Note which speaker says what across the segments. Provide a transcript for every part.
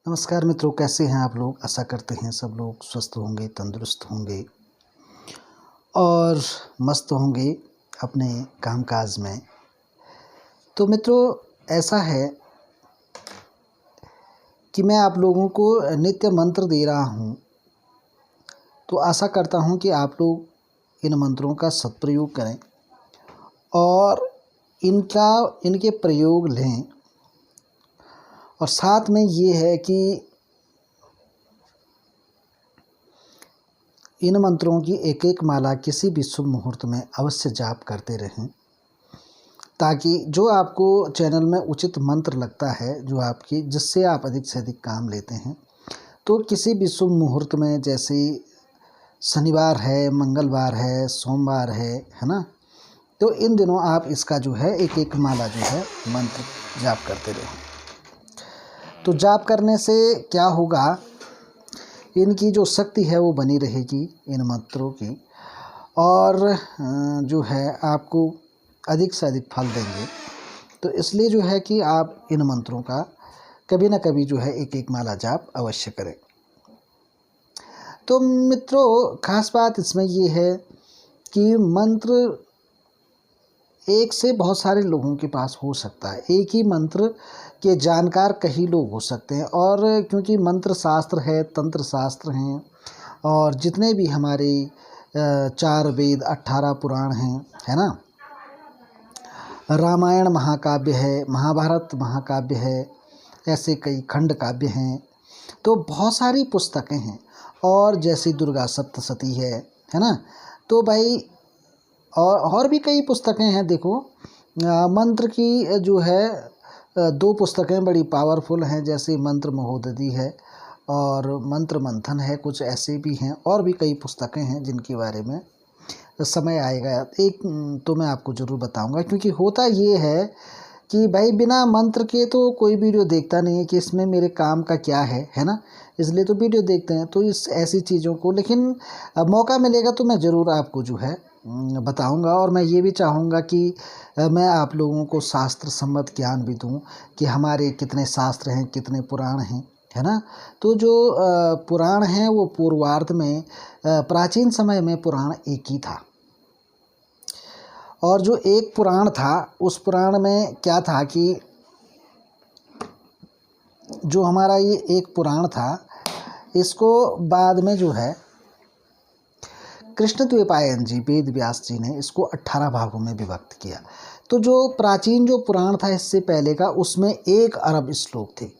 Speaker 1: नमस्कार मित्रों, कैसे हैं आप लोग। आशा करते हैं सब लोग स्वस्थ होंगे, तंदुरुस्त होंगे और मस्त होंगे अपने कामकाज में। तो मित्रों, ऐसा है कि मैं आप लोगों को नित्य मंत्र दे रहा हूं, तो आशा करता हूं कि आप लोग इन मंत्रों का सदप्रयोग करें और इनके प्रयोग लें। और साथ में ये है कि इन मंत्रों की एक एक माला किसी भी शुभ मुहूर्त में अवश्य जाप करते रहें, ताकि जो आपको चैनल में उचित मंत्र लगता है, जिससे आप अधिक से अधिक काम लेते हैं, तो किसी भी शुभ मुहूर्त में, जैसे शनिवार है, मंगलवार है, सोमवार है ना, तो इन दिनों आप इसका जो है एक एक माला जो है मंत्र जाप करते रहें। तो जाप करने से क्या होगा, इनकी जो शक्ति है वो बनी रहेगी इन मंत्रों की, और जो है आपको अधिक से अधिक फल देंगे। तो इसलिए जो है कि आप इन मंत्रों का कभी ना कभी जो है एक एक माला जाप अवश्य करें। तो मित्रों, खास बात इसमें ये है कि मंत्र एक से बहुत सारे लोगों के पास हो सकता है। एक ही मंत्र के जानकार कई लोग हो सकते हैं, और क्योंकि मंत्र शास्त्र है, तंत्र शास्त्र हैं, और जितने भी हमारे 4 वेद 18 पुराण हैं, है ना, रामायण महाकाव्य है, महाभारत महाकाव्य है, ऐसे कई खंड काव्य हैं, तो बहुत सारी पुस्तकें हैं। और जैसी दुर्गा सप्तशती है ना, तो भाई और भी कई पुस्तकें हैं। देखो, मंत्र की जो है 2 पुस्तकें बड़ी पावरफुल हैं, जैसे मंत्र महोदधि है और मंत्र मंथन है। कुछ ऐसे भी हैं, और भी कई पुस्तकें हैं जिनके बारे में समय आएगा एक तो मैं आपको ज़रूर बताऊंगा। क्योंकि होता ये है कि भाई बिना मंत्र के तो कोई वीडियो देखता नहीं है कि इसमें मेरे काम का क्या है ना, इसलिए तो वीडियो देखते हैं। तो इस ऐसी चीज़ों को, लेकिन मौका मिलेगा तो मैं ज़रूर आपको जो है बताऊंगा। और मैं ये भी चाहूँगा कि मैं आप लोगों को शास्त्र सम्मत ज्ञान भी दूं कि हमारे कितने शास्त्र हैं, कितने पुराण हैं, है ना। तो जो पुराण हैं वो पूर्वार्ध में, प्राचीन समय में पुराण एक ही था, और जो एक पुराण था उस पुराण में क्या था कि जो हमारा ये एक पुराण था, इसको बाद में जो है कृष्णद्वैपायन जी, वेद व्यास जी ने इसको 18 भागों में विभक्त किया। तो जो प्राचीन जो पुराण था इससे पहले का, उसमें 1 अरब श्लोक थे।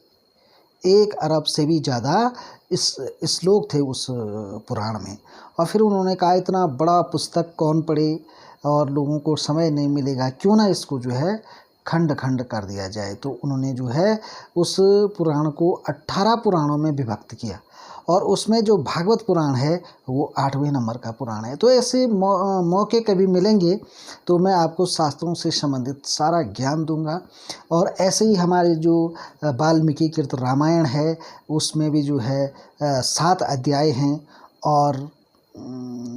Speaker 1: 1 अरब से भी ज़्यादा इस श्लोक थे उस पुराण में। और फिर उन्होंने कहा इतना बड़ा पुस्तक कौन पढ़े, और लोगों को समय नहीं मिलेगा, क्यों ना इसको जो है खंड खंड कर दिया जाए। तो उन्होंने जो है उस पुराण को 18 पुराणों में विभक्त किया, और उसमें जो भागवत पुराण है वो 8वें नंबर का पुराण है। तो ऐसे मौके कभी मिलेंगे तो मैं आपको शास्त्रों से संबंधित सारा ज्ञान दूंगा। और ऐसे ही हमारे जो वाल्मीकि कृत रामायण है, उसमें भी जो है 7 अध्याय हैं, और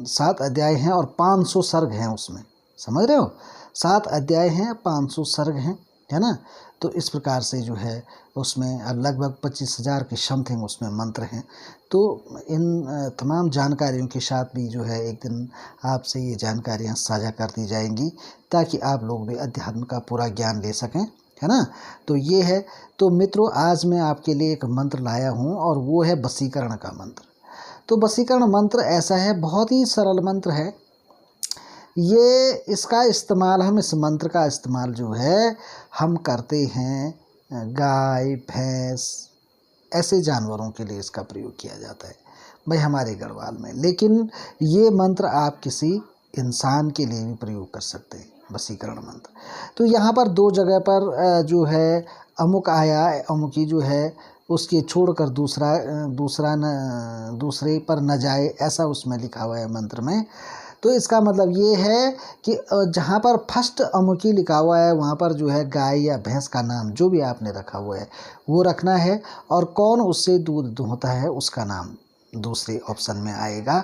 Speaker 1: 7 अध्याय हैं और 500 सर्ग हैं उसमें, समझ रहे हो। 7 अध्याय हैं, 500 सर्ग हैं, है ना। तो इस प्रकार से जो है उसमें लगभग 25,000 के समथिंग उसमें मंत्र हैं। तो इन तमाम जानकारियों के साथ भी जो है एक दिन आपसे ये जानकारियाँ साझा कर दी जाएंगी, ताकि आप लोग भी अध्यात्म का पूरा ज्ञान ले सकें, है ना। तो ये है। तो मित्रों, आज मैं आपके लिए एक मंत्र लाया हूँ, और वो है वशीकरण का मंत्र। तो वशीकरण मंत्र ऐसा है, बहुत ही सरल मंत्र है ये। इसका इस्तेमाल, हम इस मंत्र का इस्तेमाल जो है हम करते हैं गाय, भैंस, ऐसे जानवरों के लिए इसका प्रयोग किया जाता है भाई हमारे गढ़वाल में। लेकिन ये मंत्र आप किसी इंसान के लिए भी प्रयोग कर सकते हैं, वशीकरण मंत्र। तो यहाँ पर 2 जगह पर जो है अमुक आया, अमुकी जो है उसके छोड़कर दूसरे पर न जाए, ऐसा उसमें लिखा हुआ है मंत्र में। तो इसका मतलब ये है कि जहाँ पर फर्स्ट अमुकी लिखा हुआ है वहाँ पर जो है गाय या भैंस का नाम जो भी आपने रखा हुआ है वो रखना है, और कौन उससे दूध दूहता है उसका नाम दूसरे ऑप्शन में आएगा।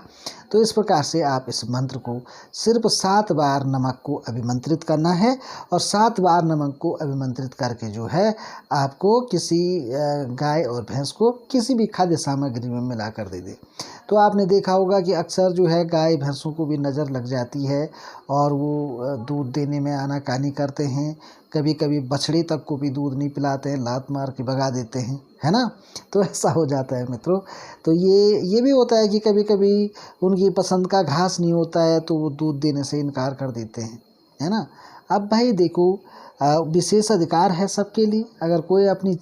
Speaker 1: तो इस प्रकार से आप इस मंत्र को सिर्फ 7 बार नमक को अभिमंत्रित करना है और 7 बार नमक को अभिमंत्रित करके जो है आपको किसी गाय और भैंस को किसी भी खाद्य सामग्री में मिलाकर दे दें। तो आपने देखा होगा कि अक्सर जो है गाय भैंसों को भी नज़र लग जाती है और वो दूध देने में आनाकानी करते हैं। कभी कभी बछड़े तक को भी दूध नहीं पिलाते हैं, लात मार के भगा देते हैं, है ना। तो ऐसा हो जाता है मित्रों। तो ये भी होता है कि कभी कभी उनकी पसंद का घास नहीं होता है तो वो दूध देने से इनकार कर देते हैं, है ना। अब भाई देखो, विशेष अधिकार है सबके लिए, अगर कोई अपनी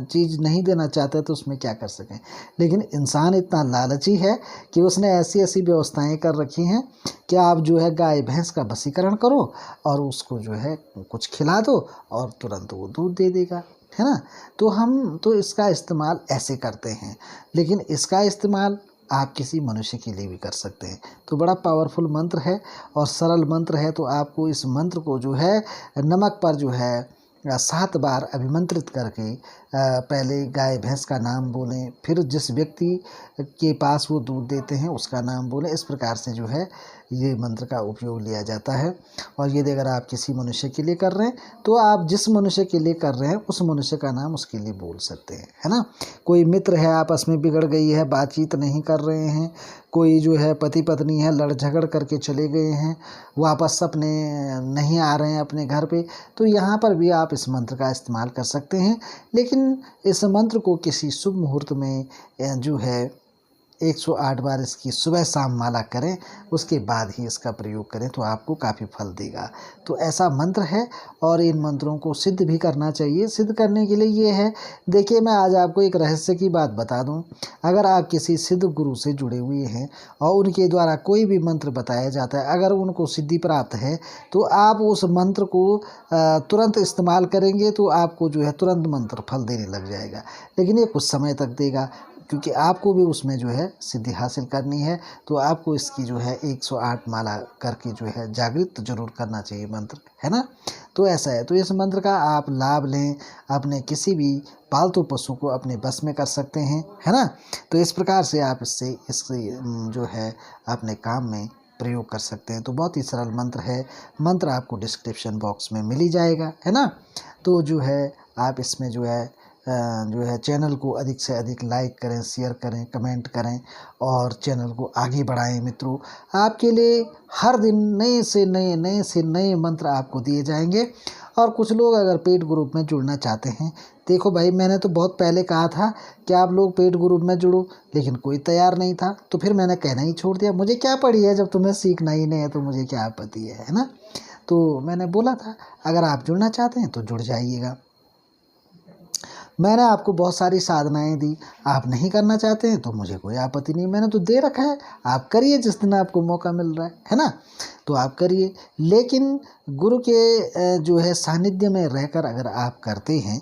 Speaker 1: चीज़ नहीं देना चाहता है तो उसमें क्या कर सकें। लेकिन इंसान इतना लालची है कि उसने ऐसी ऐसी व्यवस्थाएं कर रखी हैं कि आप जो है गाय भैंस का वशीकरण करो और उसको जो है कुछ खिला दो और तुरंत वो दूध दे देगा, है ना। तो हम तो इसका इस्तेमाल ऐसे करते हैं, लेकिन इसका इस्तेमाल आप किसी मनुष्य के लिए भी कर सकते हैं। तो बड़ा पावरफुल मंत्र है और सरल मंत्र है। तो आपको इस मंत्र को जो है नमक पर जो है 7 बार अभिमंत्रित करके पहले गाय भैंस का नाम बोलें, फिर जिस व्यक्ति के पास वो दूध देते हैं उसका नाम बोलें। इस प्रकार से जो है ये मंत्र का उपयोग लिया जाता है। और यदि अगर आप किसी मनुष्य के लिए कर रहे हैं तो आप जिस मनुष्य के लिए कर रहे हैं उस मनुष्य का नाम उसके लिए बोल सकते हैं, है ना। कोई मित्र है, आपस में बिगड़ गई है, बातचीत नहीं कर रहे हैं, कोई जो है पति पत्नी है, लड़ झगड़ करके चले गए हैं, वापस अपने नहीं आ रहे हैं अपने घर पे, तो यहाँ पर भी आप इस मंत्र का इस्तेमाल कर सकते हैं। लेकिन इस मंत्र को किसी शुभ मुहूर्त में जो है 108 बार इसकी सुबह शाम माला करें, उसके बाद ही इसका प्रयोग करें तो आपको काफ़ी फल देगा। तो ऐसा मंत्र है और इन मंत्रों को सिद्ध भी करना चाहिए। सिद्ध करने के लिए ये है, देखिए मैं आज आपको एक रहस्य की बात बता दूं। अगर आप किसी सिद्ध गुरु से जुड़े हुए हैं और उनके द्वारा कोई भी मंत्र बताया जाता है, अगर उनको सिद्धि प्राप्त है तो आप उस मंत्र को तुरंत इस्तेमाल करेंगे तो आपको जो है तुरंत मंत्र फल देने लग जाएगा। लेकिन ये कुछ समय तक देगा, क्योंकि आपको भी उसमें जो है सिद्धि हासिल करनी है। तो आपको इसकी जो है 108 माला करके जो है जागृत जरूर करना चाहिए मंत्र, है ना। तो ऐसा है, तो इस मंत्र का आप लाभ लें, अपने किसी भी पालतू पशु को अपने बस में कर सकते हैं, है ना। तो इस प्रकार से आप इससे जो है अपने काम में प्रयोग कर सकते हैं। तो बहुत ही सरल मंत्र है। मंत्र आपको डिस्क्रिप्शन बॉक्स में मिल ही जाएगा, है ना। तो जो है आप इसमें जो है चैनल को अधिक से अधिक लाइक करें, शेयर करें, कमेंट करें और चैनल को आगे बढ़ाएं मित्रों। आपके लिए हर दिन नए से नए मंत्र आपको दिए जाएंगे। और कुछ लोग अगर पेड ग्रुप में जुड़ना चाहते हैं, देखो भाई मैंने तो बहुत पहले कहा था कि आप लोग पेड ग्रुप में जुड़ो, लेकिन कोई तैयार नहीं था, तो फिर मैंने कहना ही छोड़ दिया। मुझे क्या पड़ी है, जब तुम्हें सीखना ही नहीं है तो मुझे क्या आपत्ति है ना। तो मैंने बोला था अगर आप जुड़ना चाहते हैं तो जुड़ जाइएगा। मैंने आपको बहुत सारी साधनाएं दी, आप नहीं करना चाहते हैं तो मुझे कोई आपत्ति नहीं, मैंने तो दे रखा है, आप करिए जिस दिन आपको मौका मिल रहा है ना। तो आप करिए, लेकिन गुरु के जो है सानिध्य में रहकर अगर आप करते हैं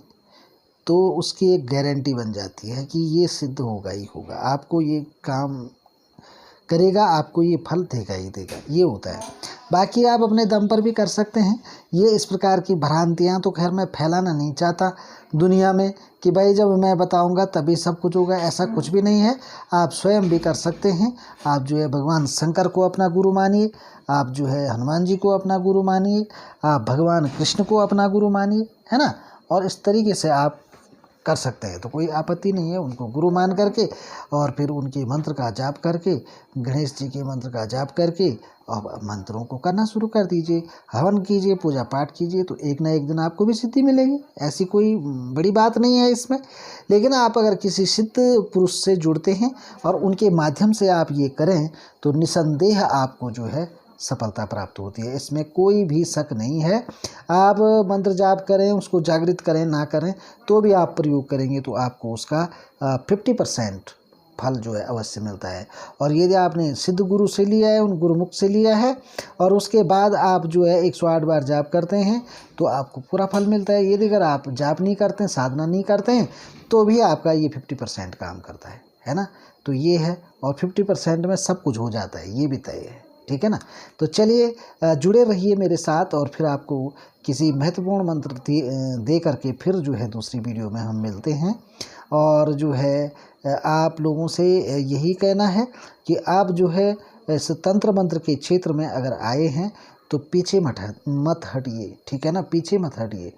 Speaker 1: तो उसकी एक गारंटी बन जाती है कि ये सिद्ध होगा ही होगा, आपको ये काम करेगा, आपको ये फल देगा ही देगा, ये होता है। बाकी आप अपने दम पर भी कर सकते हैं। ये इस प्रकार की भ्रांतियाँ तो खैर मैं फैलाना नहीं चाहता दुनिया में कि भाई जब मैं बताऊंगा तभी सब कुछ होगा, ऐसा कुछ भी नहीं है। आप स्वयं भी कर सकते हैं। आप जो है भगवान शंकर को अपना गुरु मानिए, आप जो है हनुमान जी को अपना गुरु मानिए, आप भगवान कृष्ण को अपना गुरु मानिए, है ना। और इस तरीके से आप कर सकते हैं, तो कोई आपत्ति नहीं है उनको गुरु मान करके और फिर उनके मंत्र का जाप करके, गणेश जी के मंत्र का जाप करके और मंत्रों को करना शुरू कर दीजिए, हवन कीजिए, पूजा पाठ कीजिए, तो एक ना एक दिन आपको भी सिद्धि मिलेगी। ऐसी कोई बड़ी बात नहीं है इसमें। लेकिन आप अगर किसी सिद्ध पुरुष से जुड़ते हैं और उनके माध्यम से आप ये करें तो निसंदेह आपको जो है सफलता प्राप्त होती है, इसमें कोई भी शक नहीं है। आप मंत्र जाप करें, उसको जागृत करें ना करें, तो भी आप प्रयोग करेंगे तो आपको उसका 50% फल जो है अवश्य मिलता है। और यदि आपने सिद्ध गुरु से लिया है, उन गुरुमुख से लिया है और उसके बाद आप जो है 108 बार जाप करते हैं तो आपको पूरा फल मिलता है। यदि अगर आप जाप नहीं करते हैं, साधना नहीं करते हैं, तो भी आपका ये 50% काम करता है ना। तो ये है, और 50% में सब कुछ हो जाता है, ये भी तय है, ठीक है ना। तो चलिए जुड़े रहिए मेरे साथ और फिर आपको किसी महत्वपूर्ण मंत्र दे करके फिर जो है दूसरी वीडियो में हम मिलते हैं। और जो है आप लोगों से यही कहना है कि आप जो है इस तंत्र मंत्र के क्षेत्र में अगर आए हैं तो पीछे मत हटिए, ठीक है ना, पीछे मत हटिए।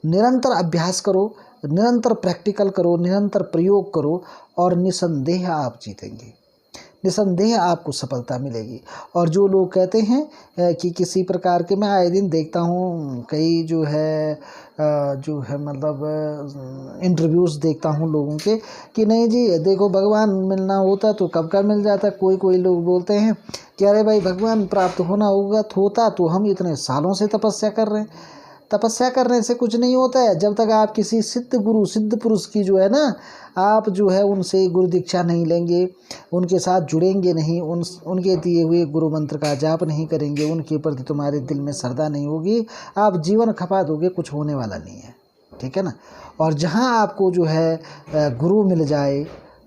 Speaker 1: निरंतर अभ्यास करो, निरंतर प्रैक्टिकल करो, निरंतर प्रयोग करो और निसंदेह आप जीतेंगे, निसंदेह आपको सफलता मिलेगी। और जो लोग कहते हैं कि किसी प्रकार के, मैं आए दिन देखता हूँ कई जो है मतलब इंटरव्यूज़ देखता हूँ लोगों के कि नहीं जी देखो भगवान मिलना होता तो कब का मिल जाता। कोई लोग बोलते हैं कि अरे भाई भगवान प्राप्त होना होता तो हम इतने सालों से तपस्या कर रहे हैं। तपस्या करने से कुछ नहीं होता है। जब तक आप किसी सिद्ध गुरु सिद्ध पुरुष की जो है ना, आप जो है उनसे गुरु दीक्षा नहीं लेंगे, उनके साथ जुड़ेंगे नहीं, उनके दिए हुए गुरु मंत्र का जाप नहीं करेंगे, उनके प्रति तुम्हारे दिल में श्रद्धा नहीं होगी, आप जीवन खपा दोगे, कुछ होने वाला नहीं है, ठीक है ना। और जहाँ आपको जो है गुरु मिल जाए,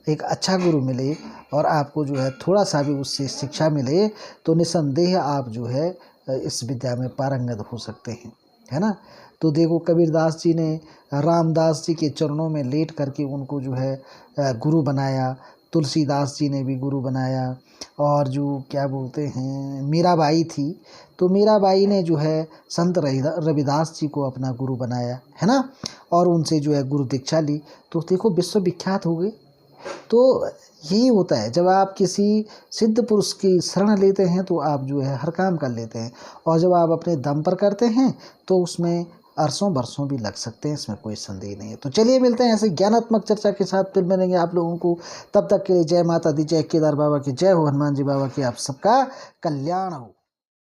Speaker 1: एक अच्छा गुरु मिले और आपको जो है थोड़ा सा भी उससे शिक्षा मिले तो निसंदेह आप जो है इस विद्या में पारंगत हो सकते हैं, है ना। तो देखो कबीरदास जी ने रामदास जी के चरणों में लेट करके उनको जो है गुरु बनाया, तुलसीदास जी ने भी गुरु बनाया, और जो क्या बोलते हैं मीराबाई थी, तो मीराबाई ने जो है संत रविदास जी को अपना गुरु बनाया, है ना, और उनसे जो है गुरु दीक्षा ली, तो देखो विश्व विख्यात हो गए। तो यही होता है, जब आप किसी सिद्ध पुरुष की शरण लेते हैं तो आप जो है हर काम कर लेते हैं, और जब आप अपने दम पर करते हैं तो उसमें अरसों बरसों भी लग सकते हैं, इसमें कोई संदेह नहीं है। तो चलिए मिलते हैं ऐसे ज्ञानात्मक चर्चा के साथ, फिर मिलेंगे आप लोगों को। तब तक के लिए जय माता दी, जय केदार बाबा की, जय हो हनुमान जी बाबा की, आप सबका कल्याण हो।